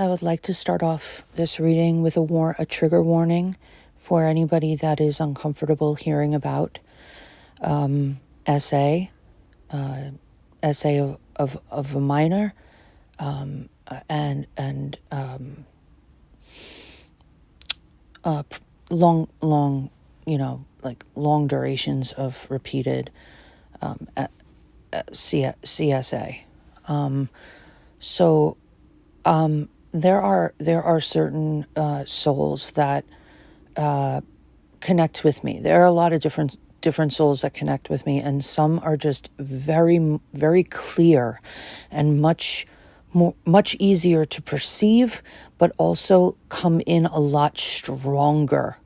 I would like to start off this reading with a trigger warning for anybody that is uncomfortable hearing about SA of a minor, and long, long durations of repeated CSA. There are certain souls that connect with me. There are a lot of different souls that connect with me, and some are just very, very clear and much easier to perceive, but also come in a lot stronger.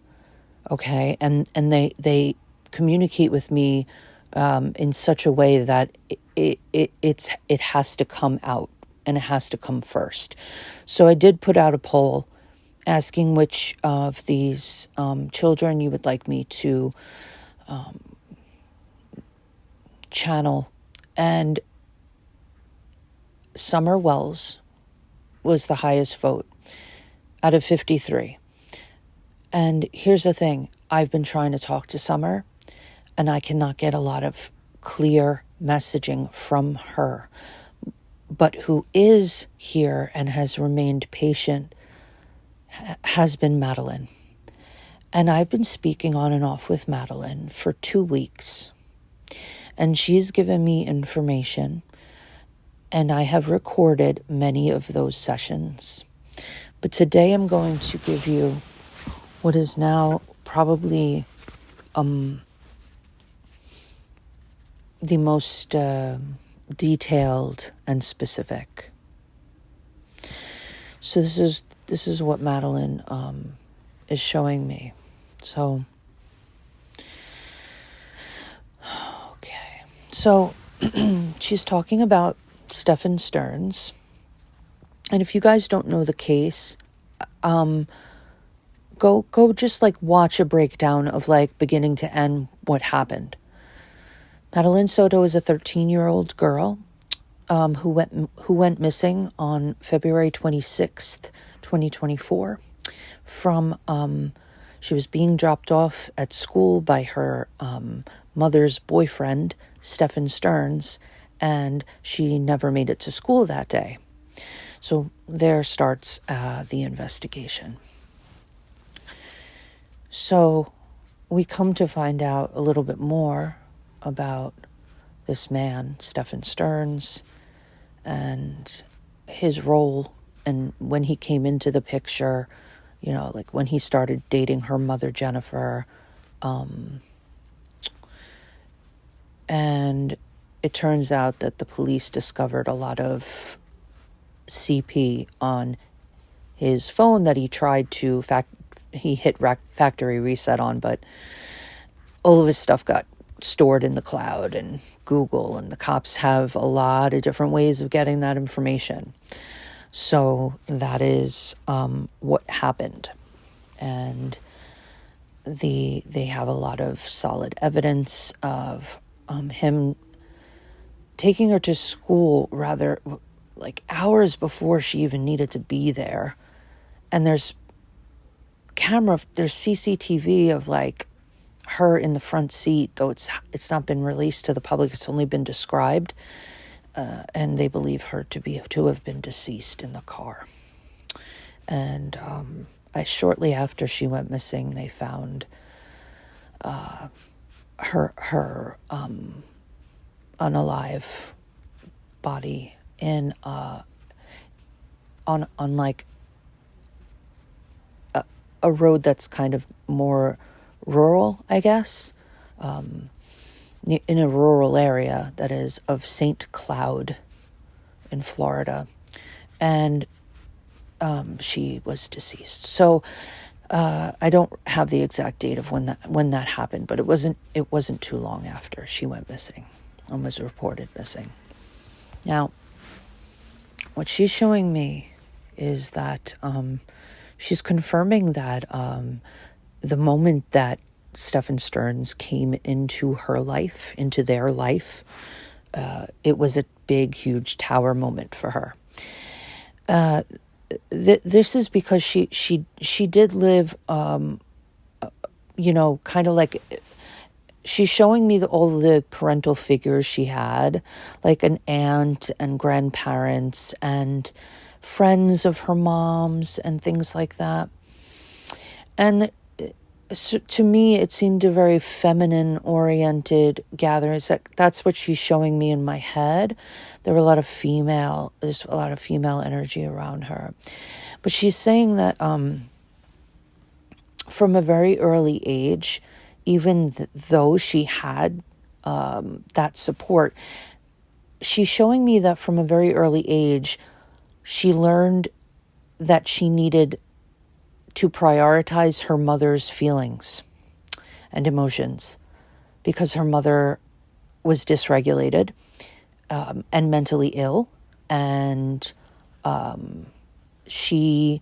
Okay, and they communicate with me in such a way that it has to come out, and it has to come first. So I did put out a poll asking which of these children you would like me to channel, and Summer Wells was the highest vote out of 53. And here's the thing, I've been trying to talk to Summer, and I cannot get a lot of clear messaging from her. But who is here and has remained patient has been Madelaine. And I've been speaking on and off with Madelaine for 2 weeks. And she's given me information, and I have recorded many of those sessions. But today I'm going to give you what is now probably the most detailed and specific. So this is what Madelaine is showing me. So okay. So she's talking about Stephen Stearns. And if you guys don't know the case, go just watch a breakdown of beginning to end what happened. Madeline Soto is a 13-year-old girl who went missing on February 26th, 2024 from she was being dropped off at school by her mother's boyfriend, Stephen Stearns, and she never made it to school that day. So there starts the investigation. So we come to find out a little bit more about this man, Stephen Stearns, and his role, and when he came into the picture, when he started dating her mother, Jennifer, and it turns out that the police discovered a lot of CP on his phone that he tried to he hit factory reset on, but all of his stuff got stored in the cloud and Google, and the cops have a lot of different ways of getting that information. So that is what happened. And they have a lot of solid evidence of him taking her to school rather hours before she even needed to be there. And there's CCTV of her in the front seat, though it's not been released to the public. It's only been described, and they believe her to have been deceased in the car. And shortly after she went missing, they found her unalive body in on a road that's kind of more rural, I guess, in a rural area that is of St. Cloud in Florida, and she was deceased. So I don't have the exact date of when that happened, but it wasn't too long after she went missing and was reported missing. Now, what she's showing me is that she's confirming that the moment that Stephen Stearns came into her life, into their life, it was a big, huge tower moment for her. this is because she did live, kind of like, she's showing me all the parental figures she had, like an aunt and grandparents and friends of her mom's and things like that. And so to me, it seemed a very feminine-oriented gathering. That's what she's showing me in my head. There's a lot of female energy around her. But she's saying that from a very early age, even though she had that support, she's showing me that from a very early age, she learned that she needed to prioritize her mother's feelings and emotions because her mother was dysregulated and mentally ill. And she,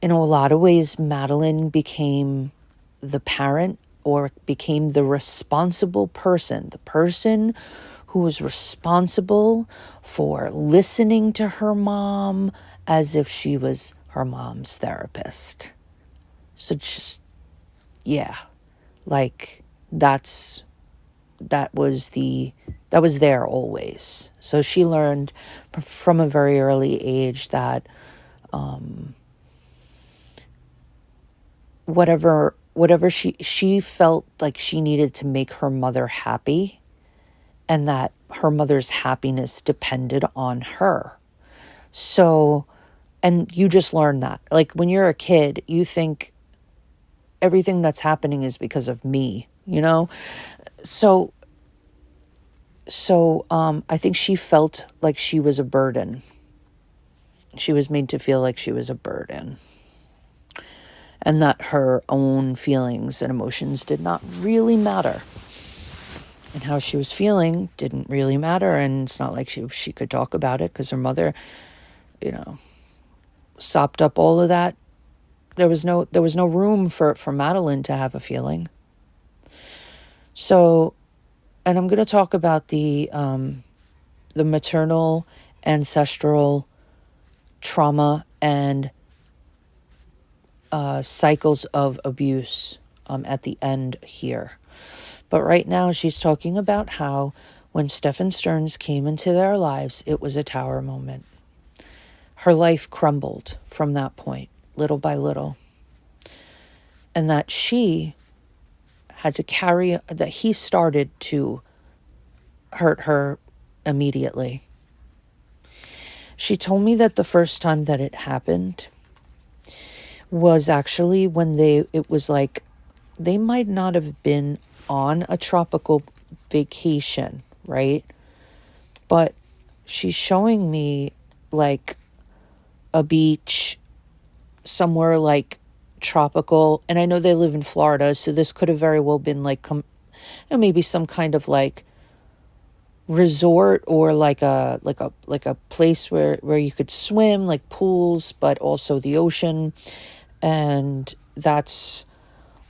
in a lot of ways, Madeleine became the parent or became the responsible person, the person who was responsible for listening to her mom as if she was her mom's therapist. So just, yeah, like that was there always. So she learned from a very early age that whatever she felt like she needed to make her mother happy, and that her mother's happiness depended on her. So, and you just learn that. Like when you're a kid, you think everything that's happening is because of me, So I think she felt like she was a burden. She was made to feel like she was a burden. And that her own feelings and emotions did not really matter. And how she was feeling didn't really matter. And it's not like she could talk about it because her mother, sopped up all of that. There was no room for Madeleine to have a feeling. So, and I'm going to talk about the maternal ancestral trauma and cycles of abuse at the end here. But right now she's talking about how when Stephen Stearns came into their lives, it was a tower moment. Her life crumbled from that point, little by little. And that she had to that he started to hurt her immediately. She told me that the first time that it happened was actually when it was like they might not have been on a tropical vacation, right? But she's showing me like a beach somewhere like tropical, and I know they live in Florida, so this could have very well been like maybe some kind of like resort or like a place where you could swim, like pools, but also the ocean. And that's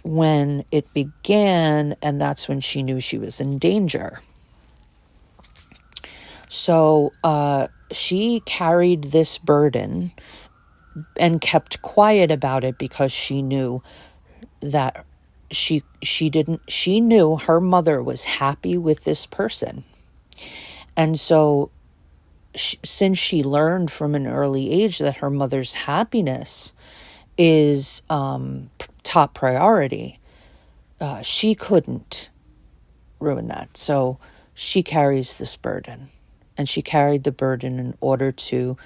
when it began, and that's when she knew she was in danger. So she carried this burden and kept quiet about it because she knew that she knew her mother was happy with this person. And so since she learned from an early age that her mother's happiness is top priority, she couldn't ruin that. So she carries this burden, and she carried the burden in order to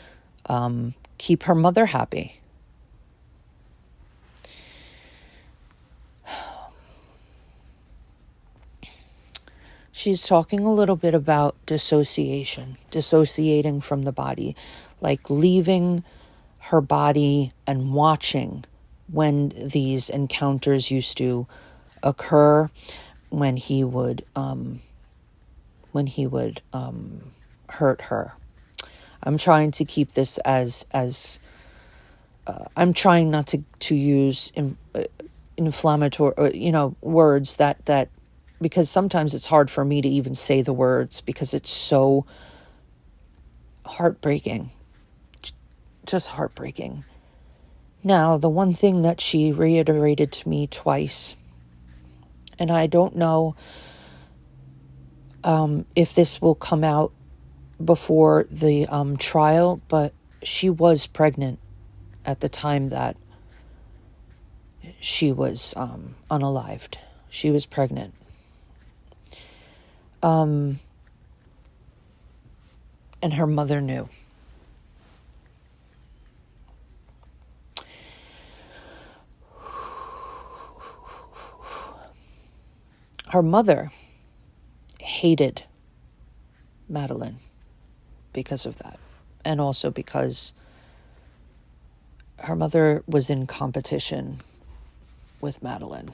keep her mother happy. She's talking a little bit about dissociating from the body, like leaving her body and watching when these encounters used to occur, when he would hurt her. I'm trying to keep this as I'm trying not to use inflammatory, words that because sometimes it's hard for me to even say the words because it's so heartbreaking. just heartbreaking. Now, the one thing that she reiterated to me twice, and I don't know if this will come out before the trial, but she was pregnant at the time that she was unalived. She was pregnant. And her mother knew. Her mother hated Madeleine because of that. And also because her mother was in competition with Madeleine.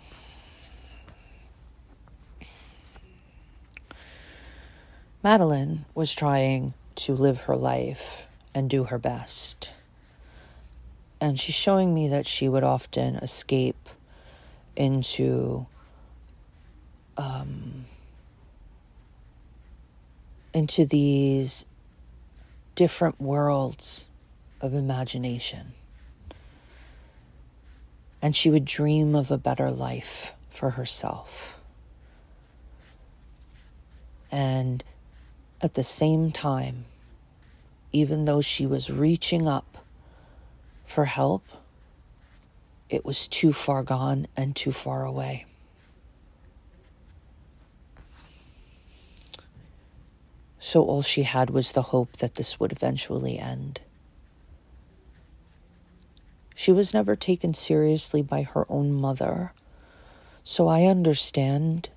Madeleine was trying to live her life and do her best. And she's showing me that she would often escape into these different worlds of imagination. And she would dream of a better life for herself. And at the same time, even though she was reaching up for help, it was too far gone and too far away. So all she had was the hope that this would eventually end. She was never taken seriously by her own mother, so I understand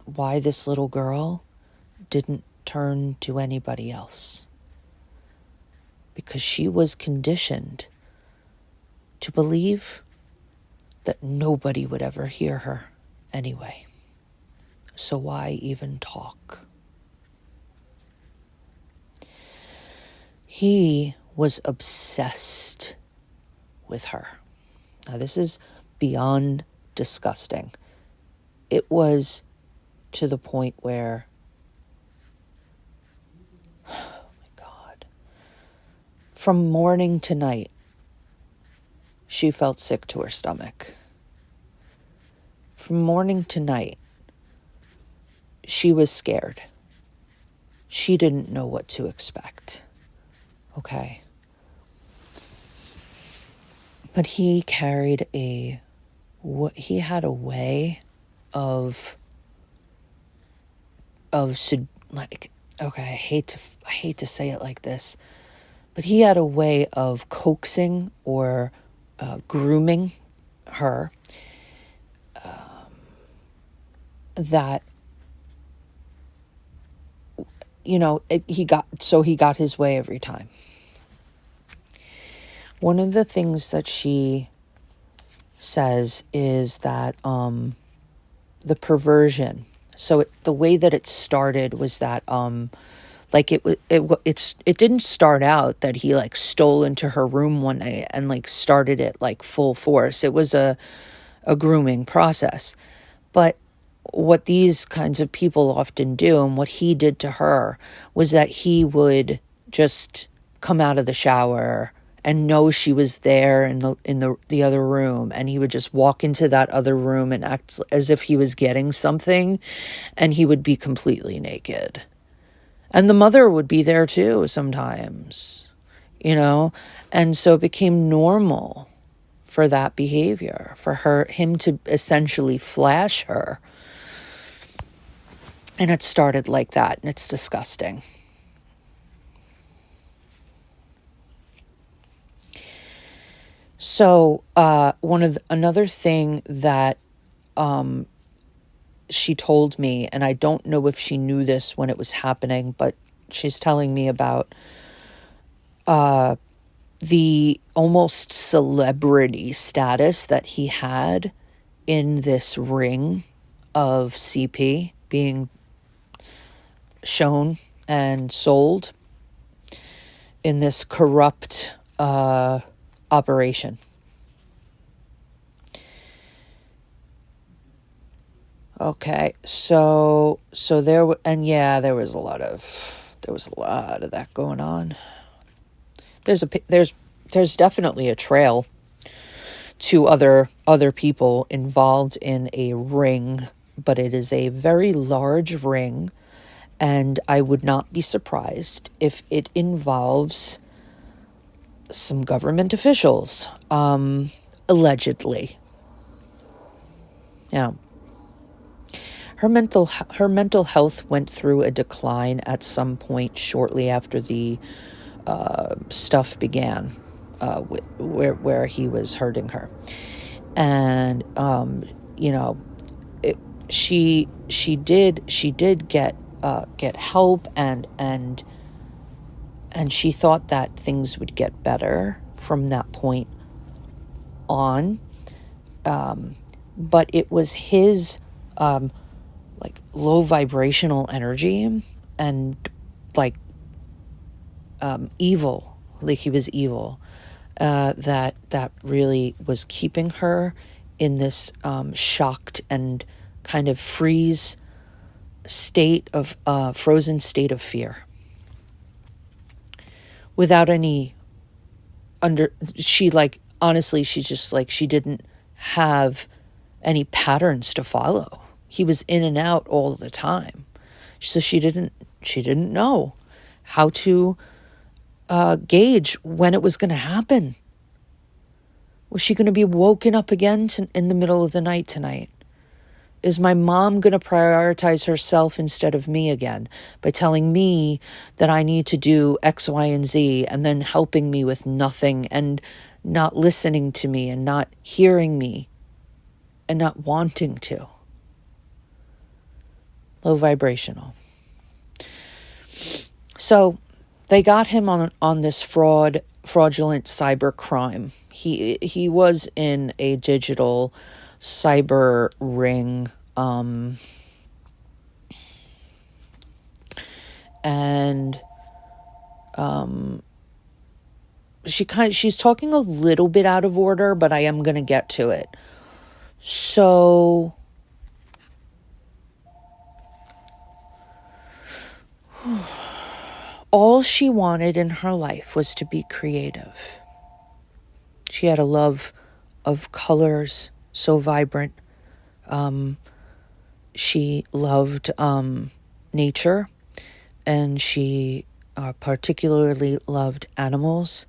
why this little girl didn't turn to anybody else. Because she was conditioned to believe that nobody would ever hear her anyway. So why even talk? He was obsessed with her. Now, this is beyond disgusting. It was to the point where, oh my God, from morning to night, she felt sick to her stomach. From morning to night, she was scared. She didn't know what to expect. Okay. But he had a way of like, okay, I hate to say it like this, but he had a way of coaxing or grooming her that, you know, he got his way every time. One of the things that she says is that the perversion. So the way that it started was that like it didn't start out that he like stole into her room one night and like started it like full force. It was a grooming process. But what these kinds of people often do, and what he did to her, was that he would just come out of the shower and know she was there in the other room, and he would just walk into that other room and act as if he was getting something, and he would be completely naked. And the mother would be there too sometimes, you know? And so it became normal for that behavior, for him to essentially flash her. And it started like that, and it's disgusting. So another thing that she told me, and I don't know if she knew this when it was happening, but she's telling me about the almost celebrity status that he had in this ring of CP being shown and sold in this corrupt operation. Okay, so there was a lot of that going on. There's there's definitely a trail to other people involved in a ring, but it is a very large ring, and I would not be surprised if it involves some government officials, allegedly. Yeah. Her mental health went through a decline at some point shortly after the stuff began, where he was hurting her, and she did get help, and she thought that things would get better from that point on, but it was his like low vibrational energy and like evil, like he was evil, that really was keeping her in this shocked and kind of frozen state of fear, without any she just like, she didn't have any patterns to follow. He was in and out all the time, so she didn't know how to gauge when it was going to happen. Was she going to be woken up again in the middle of the night tonight? Is my mom going to prioritize herself instead of me again by telling me that I need to do X, Y, and Z, and then helping me with nothing and not listening to me and not hearing me and not wanting to? Low vibrational. So they got him on this fraudulent cyber crime. He was in a digital cyber ring, and she's talking a little bit out of order, but I am going to get to it. So all she wanted in her life was to be creative. She had a love of colors, so vibrant. She loved nature, and she particularly loved animals,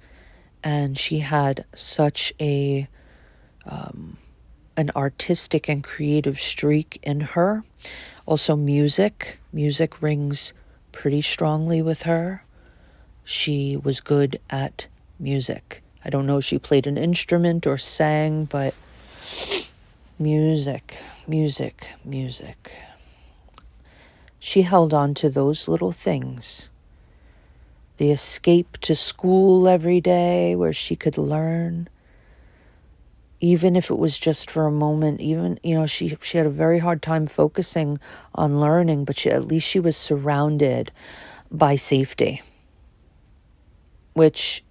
and she had such an artistic and creative streak in her. Also music rings pretty strongly with her. She was good at music. I don't know if she played an instrument or sang, but music. She held on to those little things. The escape to school every day where she could learn, even if it was just for a moment. Even, she had a very hard time focusing on learning, but at least she was surrounded by safety, which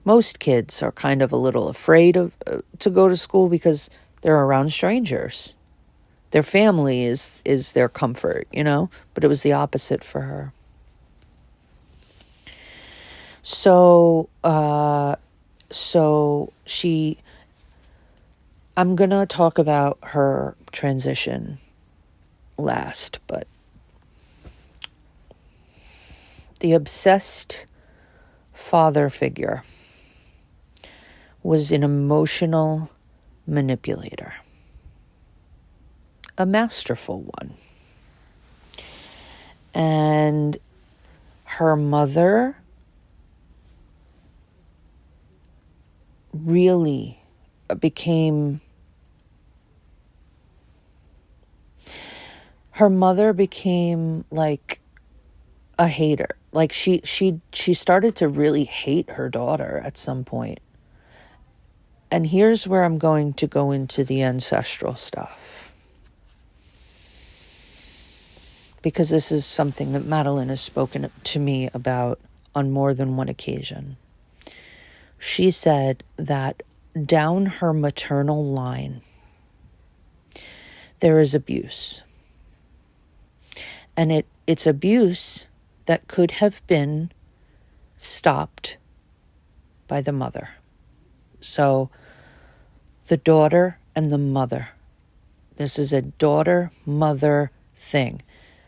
most kids are kind of a little afraid of to go to school because they're around strangers. Their family is their comfort, but it was the opposite for her. So I'm going to talk about her transition last, but the obsessed father figure was an emotional manipulator, a masterful one. And her mother really became like a hater. Like she started to really hate her daughter at some point. And here's where I'm going to go into the ancestral stuff, because this is something that Madeleine has spoken to me about on more than one occasion. She said that down her maternal line, there is abuse. And it's abuse that could have been stopped by the mother. So the daughter and the mother. This is a daughter-mother thing.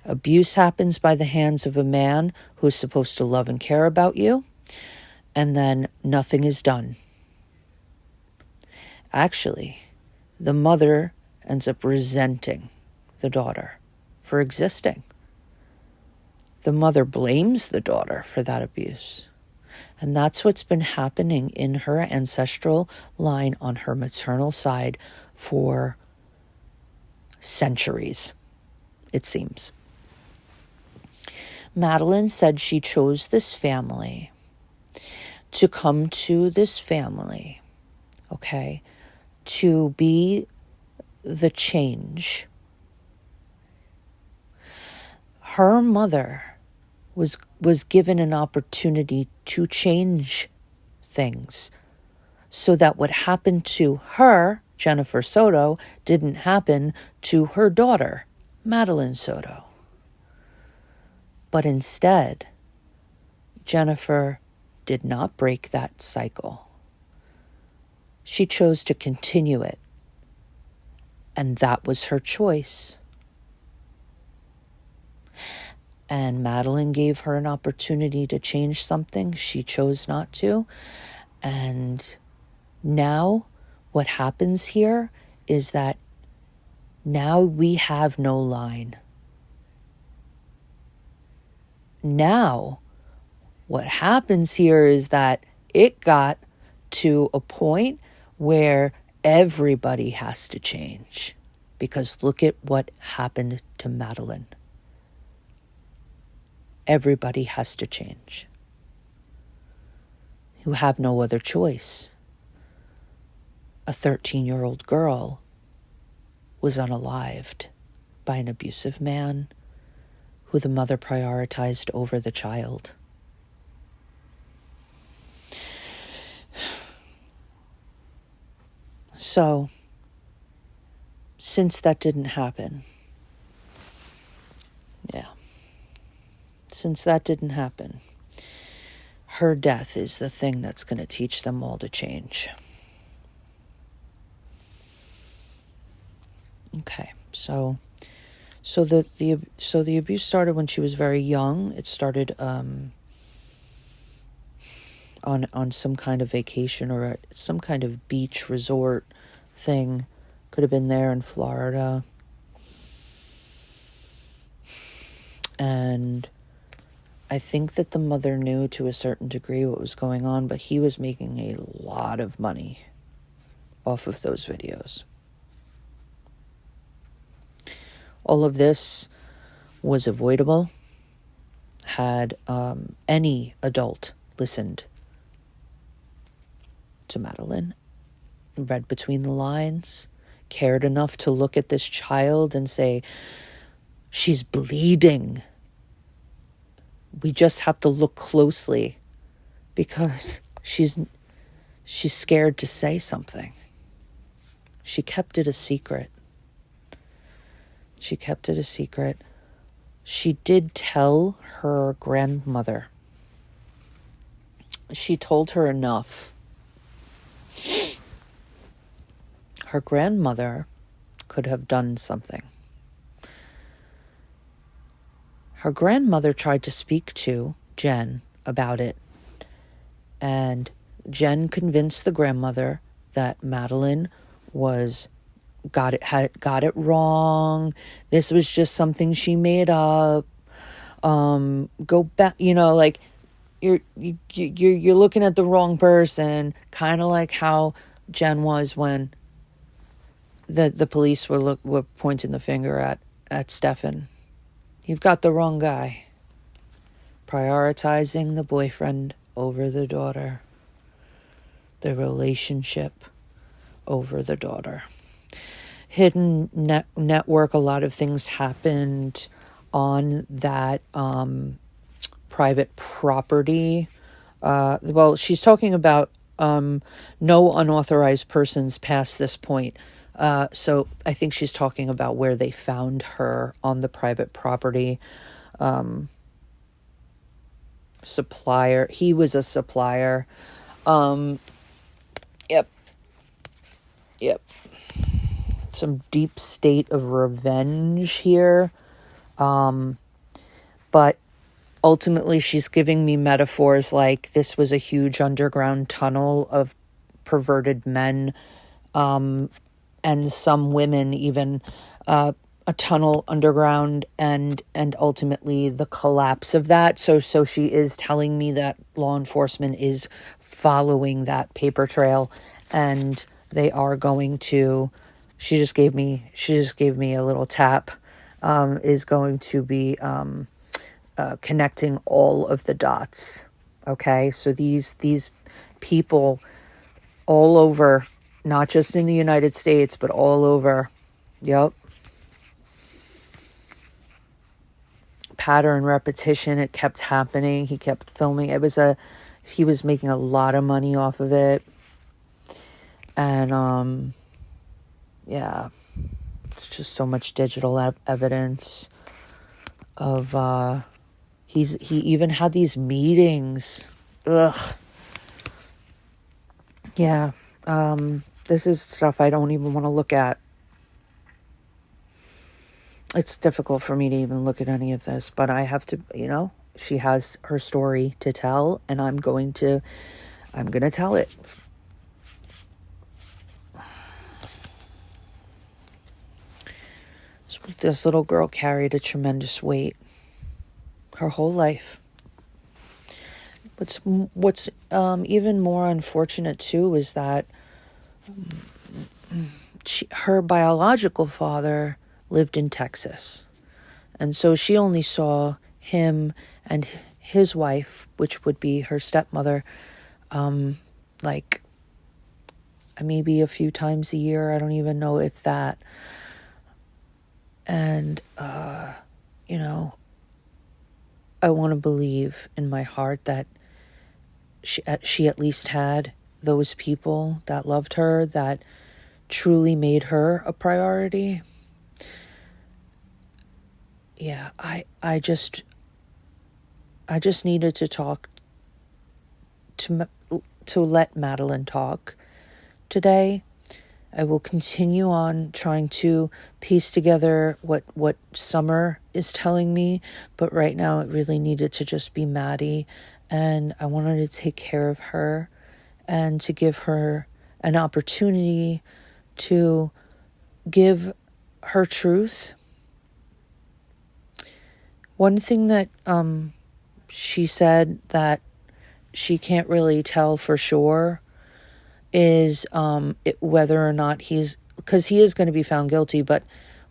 Abuse happens by the hands of a man who's supposed to love and care about you, and then nothing is done. Actually, the mother ends up resenting the daughter for existing. The mother blames the daughter for that abuse. And that's what's been happening in her ancestral line on her maternal side for centuries, it seems. Madelaine said she chose this family to come to this family, okay, to be the change. Her mother was given an opportunity to change things so that what happened to her, Jennifer Soto, didn't happen to her daughter, Madeline Soto. But instead, Jennifer did not break that cycle. She chose to continue it, and that was her choice. And Madelaine gave her an opportunity to change something. She chose not to. And now what happens here is that now we have no line. Now what happens here is that it got to a point where everybody has to change. Because look at what happened to Madelaine. Everybody has to change. You have no other choice. A 13-year-old girl was unalived by an abusive man who the mother prioritized over the child. So, since that didn't happen, since that didn't happen, her death is the thing that's going to teach them all to change. Okay, so the abuse started when she was very young. It started on some kind of vacation or some kind of beach resort thing. Could have been there in Florida. And I think that the mother knew to a certain degree what was going on, but he was making a lot of money off of those videos. All of this was avoidable had any adult listened to Madelaine, read between the lines, cared enough to look at this child and say, she's bleeding. We just have to look closely because she's scared to say something. She kept it a secret. She did tell her grandmother. She told her enough. Her grandmother could have done something. Her grandmother tried to speak to Jen about it, and Jen convinced the grandmother that Madelaine got it wrong. This was just something she made up. Go back, like you're looking at the wrong person, kind of like how Jen was when the police were pointing the finger at Stefan. You've got the wrong guy. Prioritizing the boyfriend over the daughter. The relationship over the daughter. Hidden network, a lot of things happened on that private property. Well, she's talking about no unauthorized persons past this point. So I think she's talking about where they found her on the private property. Supplier. He was a supplier. Yep. Yep. Some deep state of revenge here. But ultimately she's giving me metaphors like this was a huge underground tunnel of perverted men, and some women even, a tunnel underground, and ultimately the collapse of that. So she is telling me that law enforcement is following that paper trail, and they are going to, she just gave me a little tap, is going to be connecting all of the dots. Okay, so these people all over, not just in the United States, but all over. Yep. Pattern, repetition, it kept happening. He kept filming. He was making a lot of money off of it. And, yeah, it's just so much digital evidence of, he even had these meetings. Ugh. Yeah. This is stuff I don't even want to look at. It's difficult for me to even look at any of this, but I have to, she has her story to tell, and I'm going to tell it. So this little girl carried a tremendous weight her whole life. What's even more unfortunate too is that her biological father lived in Texas, and so she only saw him and his wife, which would be her stepmother, like maybe a few times a year. I don't even know if that. And I want to believe in my heart that she at least had those people that loved her, that truly made her a priority. Yeah, I just needed to talk to let Madelaine talk today. I will continue on trying to piece together what Summer is telling me, but right now it really needed to just be Maddie, and I wanted to take care of her and to give her an opportunity to give her truth. One thing that she said that she can't really tell for sure is whether or not because he is going to be found guilty, but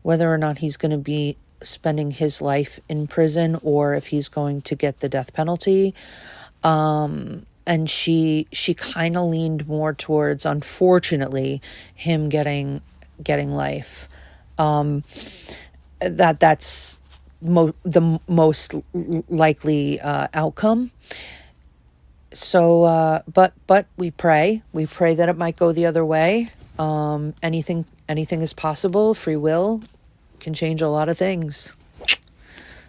whether or not he's going to be spending his life in prison or if he's going to get the death penalty. And she kind of leaned more towards, unfortunately, him getting life. That's the most likely outcome. So, but we pray that it might go the other way. Anything is possible. Free will can change a lot of things.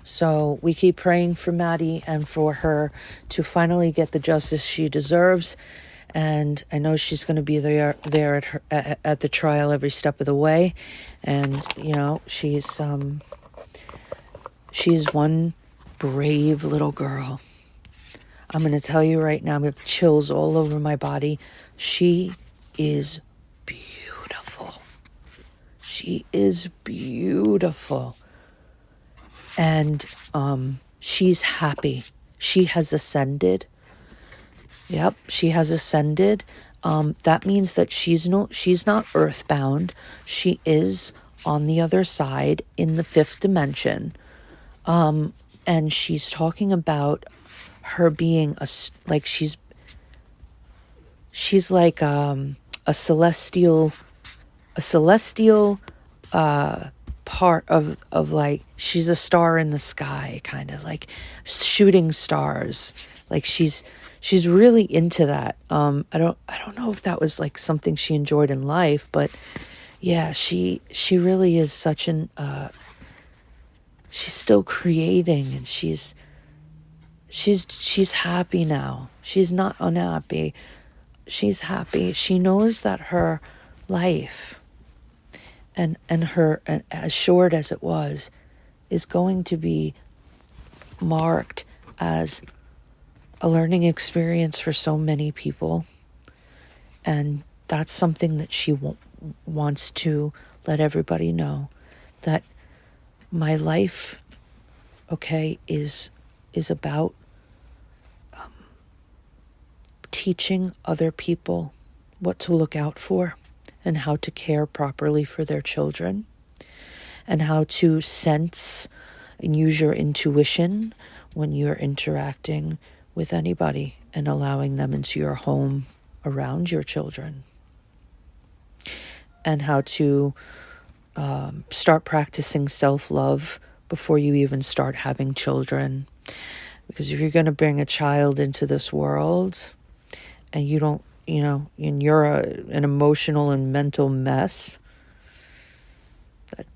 So we keep praying for Maddie and for her to finally get the justice she deserves. And I know she's going to be there at the trial every step of the way. And, she's one brave little girl. I'm going to tell you right now, I have chills all over my body. She is beautiful. She is beautiful. And she's happy. She has ascended. Yep, she has ascended. That means that she's not earthbound. She is on the other side in the fifth dimension. And she's talking about her being she's like a celestial part of like, she's a star in the sky, kind of like shooting stars. Like she's really into that. I don't know if that was like something she enjoyed in life, but yeah, she really is such an she's still creating, and she's happy now. She's not unhappy. she's happy. She knows that her life and her, and as short as it was, is going to be marked as a learning experience for so many people. And that's something that she wants to let everybody know, that my life, okay, is about teaching other people what to look out for and how to care properly for their children and how to sense and use your intuition when you're interacting with anybody and allowing them into your home around your children, and how to start practicing self-love before you even start having children. Because if you're going to bring a child into this world and you don't, and you're an emotional and mental mess, that,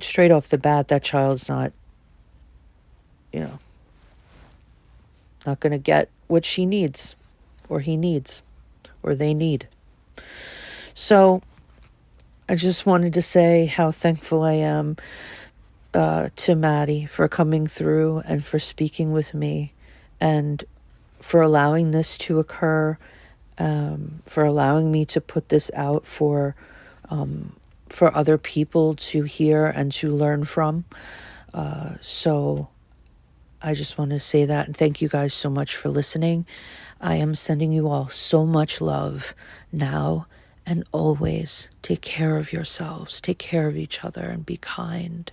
straight off the bat, that child's not going to get what she needs or he needs or they need. So I just wanted to say how thankful I am to Maddie for coming through and for speaking with me and for allowing this to occur, for allowing me to put this out for other people to hear and to learn from. So I just want to say that, and thank you guys so much for listening. I am sending you all so much love now and always. Take care of yourselves, take care of each other, and be kind.